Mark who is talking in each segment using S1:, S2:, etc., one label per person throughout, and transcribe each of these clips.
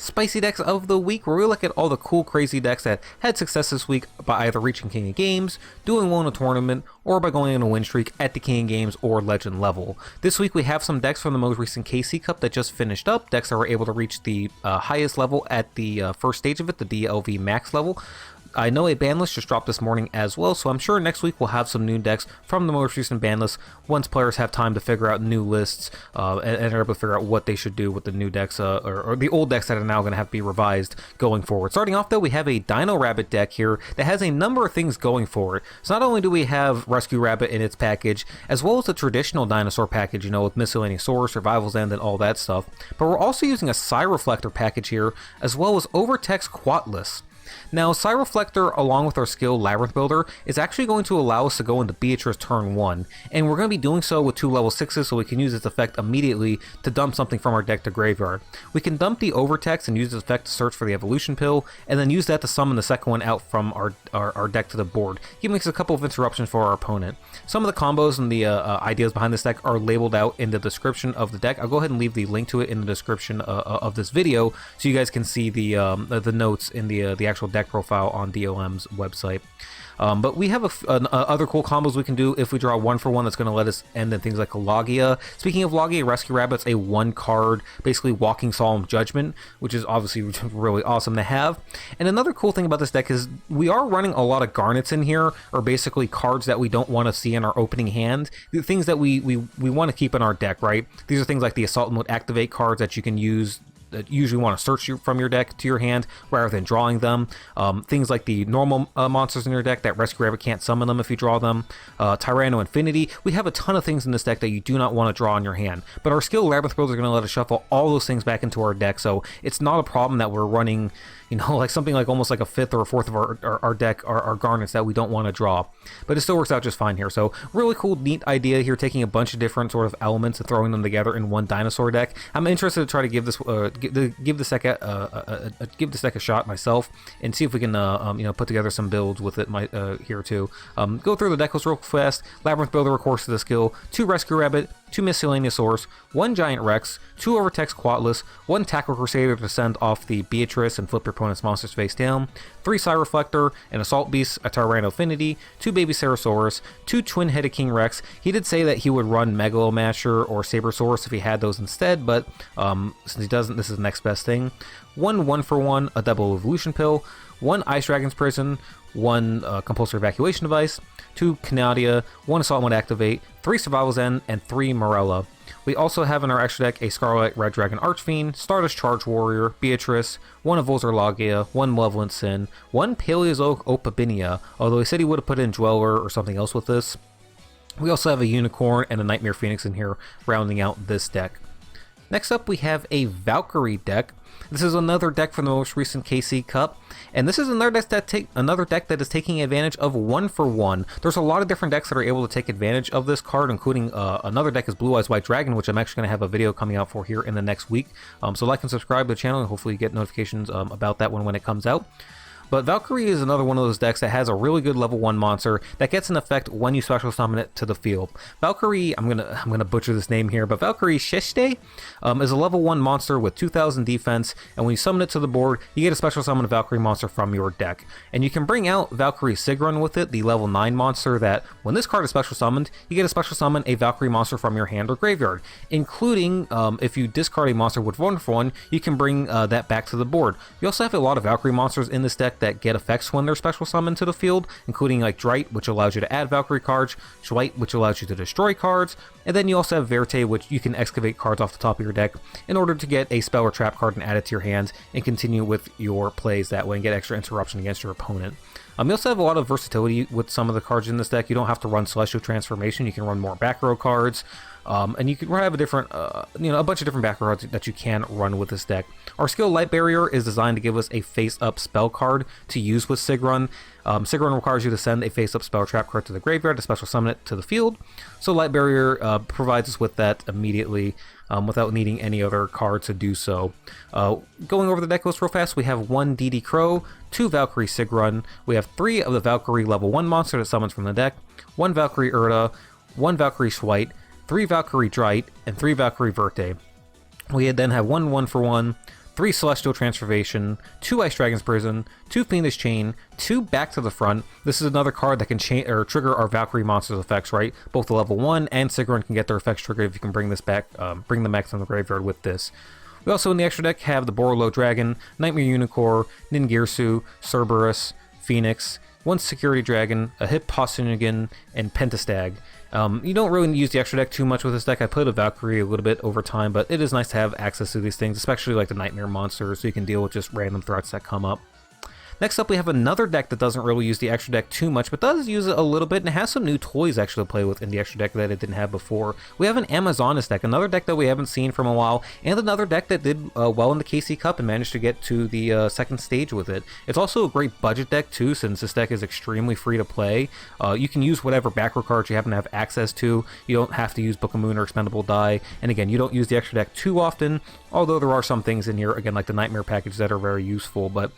S1: Spicy Decks of the Week, where we look at all the cool, crazy decks that had success this week by either reaching King of Games, doing well in a tournament, or by going on a win streak at the King of Games or Legend level. This week we have some decks from the most recent KC Cup that just finished up, decks that were able to reach the highest level at the first stage of it, the DLV max level. I know a ban list just dropped this morning as well, so I'm sure next week we'll have some new decks from the most recent ban list once players have time to figure out new lists and are able to figure out what they should do with the new decks or the old decks that are now going to have to be revised going forward. Starting off though, we have a Dino Rabbit deck here that has a number of things going for it. So not only do we have Rescue Rabbit in its package, as well as the traditional dinosaur package, you know, with Miscellaneous Source, Survival's End, and all that stuff, but we're also using a Psy Reflector package here, as well as Overtext Quatless. Now, Psy Reflector, along with our skill Labyrinth Builder, is actually going to allow us to go into Beatrice turn 1, and we're going to be doing so with 2 level 6s, so we can use its effect immediately to dump something from our deck to graveyard. We can dump the Overtext and use its effect to search for the Evolution Pill, and then use that to summon the second one out from our deck to the board, giving us a couple of interruptions for our opponent. Some of the combos and the ideas behind this deck are labeled out in the description of the deck. I'll go ahead and leave the link to it in the description of this video, so you guys can see the notes in the actual deck profile on DOM's website. But we have other cool combos we can do if we draw 1-for-1 that's going to let us end in things like Logia. Speaking of Logia, Rescue Rabbit's a 1-card, basically walking Solemn Judgment, which is obviously really awesome to have. And another cool thing about this deck is we are running a lot of Garnets in here, or basically cards that we don't want to see in our opening hand. The things that we want to keep in our deck, right? These are things like the Assault Mode Activate cards that you can use that usually want to search from your deck to your hand rather than drawing them. Things like the normal monsters in your deck that Rescue Rabbit can't summon them if you draw them. Tyranno Infinity. We have a ton of things in this deck that you do not want to draw in your hand. But our skill Labyrinth Builder is going to let us shuffle all those things back into our deck, so it's not a problem that we're running, you know, like something like almost like a 5th or a 4th of our deck, our Garnets that we don't want to draw. But it still works out just fine here. So really cool, neat idea here, taking a bunch of different sort of elements and throwing them together in one dinosaur deck. I'm interested to try to give this give this deck a shot myself and see if we can you know, put together some builds with it here too. Go through the deck list real fast. Labyrinth Builder, of course, to the skill. 2 Rescue Rabbit, 2 Miscellaneous Source, 1 Giant Rex, 2 Overtext Quatless, 1 Tackle Crusader to send off the Beatrice and flip your opponent's monsters face down, 3 Psy Reflector, an Assault Beast, a Tyranno Affinity, 2 Baby Cerosaurus, 2 Twin-Headed King Rex. He did say that he would run Megalomasher or Sabersaurus if he had those instead, but since he doesn't, this is the next best thing. 1-for-1, a double Evolution Pill, 1 Ice Dragon's Prison, 1 Compulsory Evacuation Device, 2 Canadia, 1 Assault Mode Activate, 3 Survival's End, and 3 Morella. We also have in our extra deck a Scarlet Red Dragon Archfiend, Stardust Charge Warrior, Beatrice, 1 Avulsar Logia, 1 Malevolent Sin, 1 Paleozoic Opabinia, although he said he would have put in Dweller or something else with this. We also have a Unicorn and a Nightmare Phoenix in here, rounding out this deck. Next up, we have a Valkyrie deck. This is another deck from the most recent KC Cup, and this is another deck that is taking advantage of 1-for-1. There's a lot of different decks that are able to take advantage of this card, including another deck is Blue Eyes White Dragon, which I'm actually going to have a video coming out for here in the next week. So like and subscribe to the channel, and hopefully you get notifications about that one when it comes out. But Valkyrie is another one of those decks that has a really good level 1 monster that gets an effect when you special summon it to the field. Valkyrie, I'm gonna butcher this name here, but Valkyrie Sheshte is a level 1 monster with 2000 defense, and when you summon it to the board, you get a special summon Valkyrie monster from your deck. And you can bring out Valkyrie Sigrun with it, the level 9 monster that, when this card is special summoned, you get a special summon a Valkyrie monster from your hand or graveyard, including if you discard a monster with 1-for-1, you can bring that back to the board. You also have a lot of Valkyrie monsters in this deck that get effects when they're special summoned to the field, including like Drite, which allows you to add Valkyrie cards, Schwite, which allows you to destroy cards, and then you also have Verte, which you can excavate cards off the top of your deck in order to get a spell or trap card and add it to your hand and continue with your plays that way and get extra interruption against your opponent. You also have a lot of versatility with some of the cards in this deck. You don't have to run Celestial Transformation, you can run more back row cards, and you can have a different, you know, a bunch of different back rows that you can run with this deck. Our skill Light Barrier is designed to give us a face-up spell card to use with Sigrun. Sigrun requires you to send a face-up spell trap card to the graveyard to special summon it to the field. So Light Barrier provides us with that immediately without needing any other card to do so. Going over the deck list real fast, we have 1 DD Crow, 2 Valkyrie Sigrun, we have 3 of the Valkyrie level 1 monster that summons from the deck, 1 Valkyrie Urda, 1 Valkyrie Schwite, 3 Valkyrie Drite, and 3 Valkyrie Verte. We then have 1 1-for-1, 3 Celestial Transformation, 2 Ice Dragon's Prison, 2 Fiendish Chain, 2 Back to the Front. This is another card that can trigger our Valkyrie monsters effects, right? Both the level 1 and Sigrun can get their effects triggered if you can bring this back, bring them back from the graveyard with this. We also in the extra deck have the Borolo Dragon, Nightmare Unicorn, Ningirsu, Cerberus, Phoenix, 1 Security Dragon, a Hipposynigan, and Pentastag. You don't really use the extra deck too much with this deck. I played a Valkyrie a little bit over time, but it is nice to have access to these things, especially like the Nightmare monsters, so you can deal with just random threats that come up. Next up, we have another deck that doesn't really use the extra deck too much, but does use it a little bit, and it has some new toys actually to play with in the extra deck that it didn't have before. We have an Amazonas deck, another deck that we haven't seen from a while, and another deck that did well in the KC Cup and managed to get to the second stage with it. It's also a great budget deck too, since this deck is extremely free to play. You can use whatever backrow cards you happen to have access to. You don't have to use Book of Moon or Expendable Die, and again, you don't use the extra deck too often, although there are some things in here, again, like the Nightmare package that are very useful, but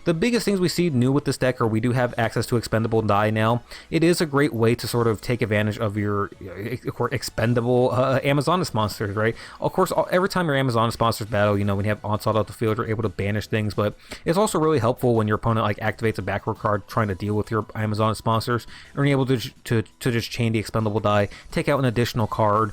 S1: the biggest things we see new with this deck are we do have access to Expendable Die now. It is a great way to sort of take advantage of your expendable Amazonas monsters, right? Of course, every time your Amazonas monsters battle, you know, when you have Onslaught out the field, you're able to banish things, but it's also really helpful when your opponent like activates a backrow card trying to deal with your Amazonas monsters, and you're able to just chain the Expendable Die, take out an additional card,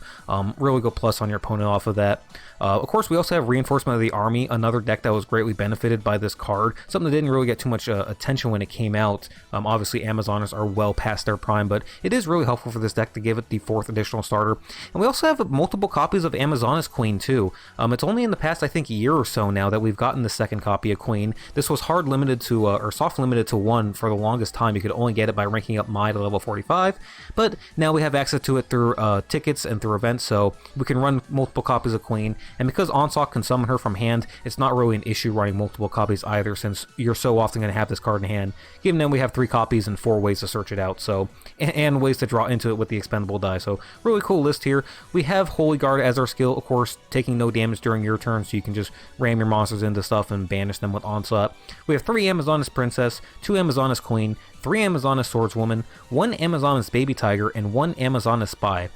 S1: really go plus on your opponent off of that. Of course, we also have Reinforcement of the Army, another deck that was greatly benefited by this card, something that didn't really get too much attention when it came out. Obviously, Amazonas are well past their prime, but it is really helpful for this deck to give it the 4th additional starter. And we also have multiple copies of Amazonas Queen, too. It's only in the past, I think, year or so now that we've gotten the second copy of Queen. This was hard limited to, or soft limited to 1 for the longest time. You could only get it by ranking up Mai to level 45, but now we have access to it through tickets and through events, so we can run multiple copies of Queen. And because Onslaught can summon her from hand, it's not really an issue running multiple copies either, since you're so often going to have this card in hand. Given that we have 3 copies and 4 ways to search it out, so and ways to draw into it with the Expendable Die. So really cool list here. We have Holy Guard as our skill, of course, taking no damage during your turn, so you can just ram your monsters into stuff and banish them with Onslaught. We have 3 Amazonas Princess, 2 Amazonas Queen, 3 Amazonas Swordswoman, 1 Amazonas Baby Tiger, and 1 Amazonas Spy.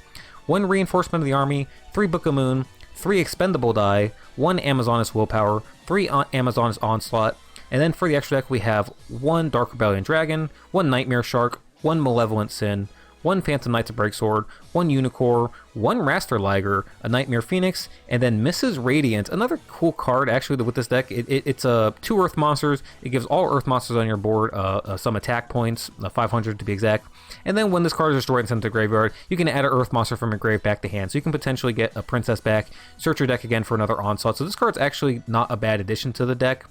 S1: 1 Reinforcement of the Army, 3 Book of Moon, 3 Expendable Die, 1 Amazonas Willpower, 3 Amazonas Onslaught, and then for the extra deck we have 1 Dark Rebellion Dragon, 1 Nightmare Shark, 1 Malevolent Sin, 1 Phantom Knights of Breaksword, 1 Unicorn, 1 Raster Liger, a Nightmare Phoenix, and then Mrs. Radiant, another cool card actually with this deck. It's 2 Earth monsters. It gives all Earth monsters on your board some attack points, 500 to be exact, and then when this card is destroyed and sent to the graveyard, you can add an Earth monster from your grave back to hand, so you can potentially get a Princess back, search your deck again for another Onslaught. So this card's actually not a bad addition to the deck.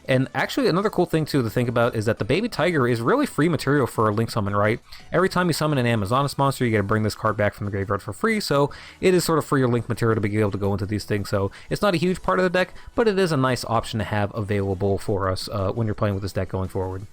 S1: And actually, another cool thing, too, to think about is that the Baby Tiger is really free material for a Link Summon, right? Every time you summon an Amazonas monster, you get to bring this card back from the graveyard for free, so it is sort of free your Link material to be able to go into these things. So it's not a huge part of the deck, but it is a nice option to have available for us when you're playing with this deck going forward.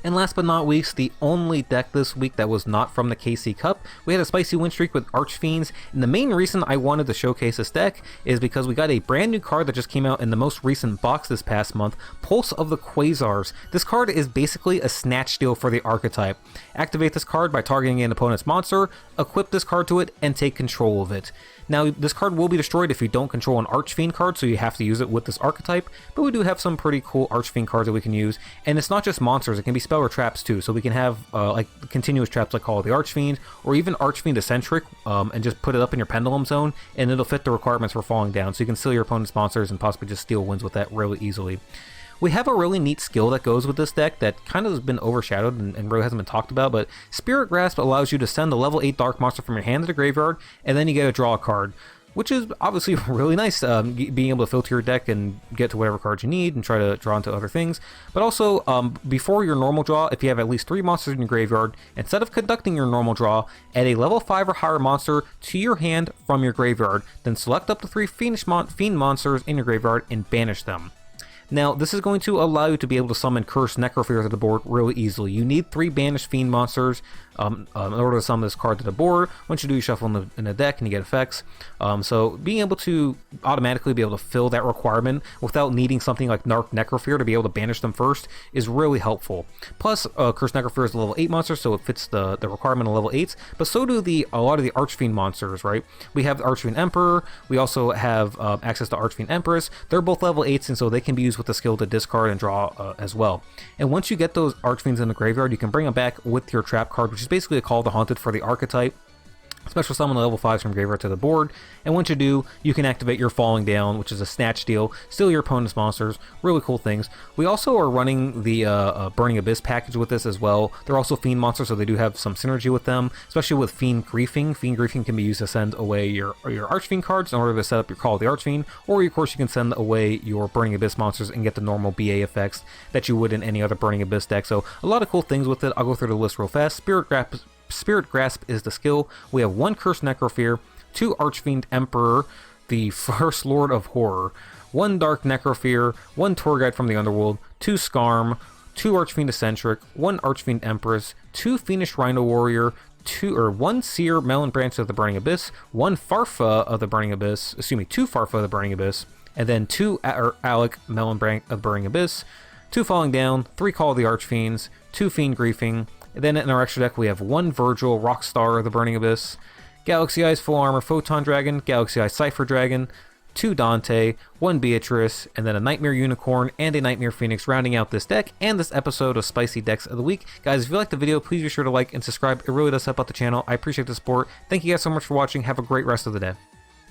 S1: And last but not least, the only deck this week that was not from the KC Cup, we had a spicy win streak with Archfiends, and the main reason I wanted to showcase this deck is because we got a brand new card that just came out in the most recent box this past month, Pulse of the Quasars. This card is basically a Snatch steal for the archetype. Activate this card by targeting an opponent's monster, equip this card to it, and take control of it. Now, this card will be destroyed if you don't control an Archfiend card, so you have to use it with this archetype, but we do have some pretty cool Archfiend cards that we can use, and it's not just monsters, it can be spell or traps too, so we can have like continuous traps like Call of the Archfiend, or even Archfiend Eccentric, and just put it up in your Pendulum Zone, and it'll fit the requirements for falling down, so you can seal your opponent's monsters and possibly just steal wins with that really easily. We have a really neat skill that goes with this deck that kind of has been overshadowed and really hasn't been talked about, but Spirit Grasp allows you to send a level 8 Dark Monster from your hand to the graveyard, and then you get to draw a card, which is obviously really nice, being able to filter your deck and get to whatever cards you need and try to draw into other things. But also, before your normal draw, if you have at least 3 monsters in your graveyard, instead of conducting your normal draw, add a level 5 or higher monster to your hand from your graveyard, then select up to 3 Fiend monsters in your graveyard and banish them. Now, this is going to allow you to be able to summon Cursed Necrofear to the board really easily. You need 3 banished Fiend monsters in order to summon this card to the board. Once you do, you shuffle in the deck and you get effects. So being able to automatically be able to fill that requirement without needing something like Narc Necrofear to be able to banish them first is really helpful. Plus, Cursed Necrofear is a level 8 monster, so it fits the requirement of level 8s, but so do a lot of the Archfiend monsters, right? We have the Archfiend Emperor, we also have access to Archfiend Empress. They're both level 8s, and so they can be used with the skill to discard and draw as well. And once you get those Archfiends in the graveyard, you can bring them back with your trap card, which is basically a Call of the Haunted for the archetype. Special summon level 5s from graveyard to the board, and once you do, you can activate your Falling Down, which is a Snatch deal, steal your opponent's monsters, really cool things. We also are running the Burning Abyss package with this as well. They're also Fiend monsters, so they do have some synergy with them, especially with Fiend Griefing. Fiend Griefing can be used to send away your Archfiend cards in order to set up your Call of the Archfiend, or of course you can send away your Burning Abyss monsters and get the normal BA effects that you would in any other Burning Abyss deck. So a lot of cool things with it. I'll go through the list real fast. Spirit Grasp is the skill. We have 1 Cursed Necrofear, 2 Archfiend Emperor, the First Lord of Horror, 1 Dark Necrofear, 1 Tour Guide from the Underworld, 2 Skarm, 2 Archfiend Eccentric, 1 Archfiend Empress, 2 Fiendish Rhino Warrior, 1 Seer Melon Branch of the Burning Abyss, 1 Farfa of the Burning Abyss, 2 Farfa of the Burning Abyss, and then 2 Alec Melon Branch of the Burning Abyss, 2 Falling Down, 3 Call of the Archfiends, 2 Fiend Griefing. And then in our extra deck, we have 1 Virgil, Rockstar of the Burning Abyss, Galaxy Eyes Full Armor Photon Dragon, Galaxy Eyes Cypher Dragon, 2 Dante, 1 Beatrice, and then a Nightmare Unicorn and a Nightmare Phoenix rounding out this deck and this episode of Spicy Decks of the Week. Guys, if you liked the video, please be sure to like and subscribe. It really does help out the channel. I appreciate the support. Thank you guys so much for watching. Have a great rest of the day.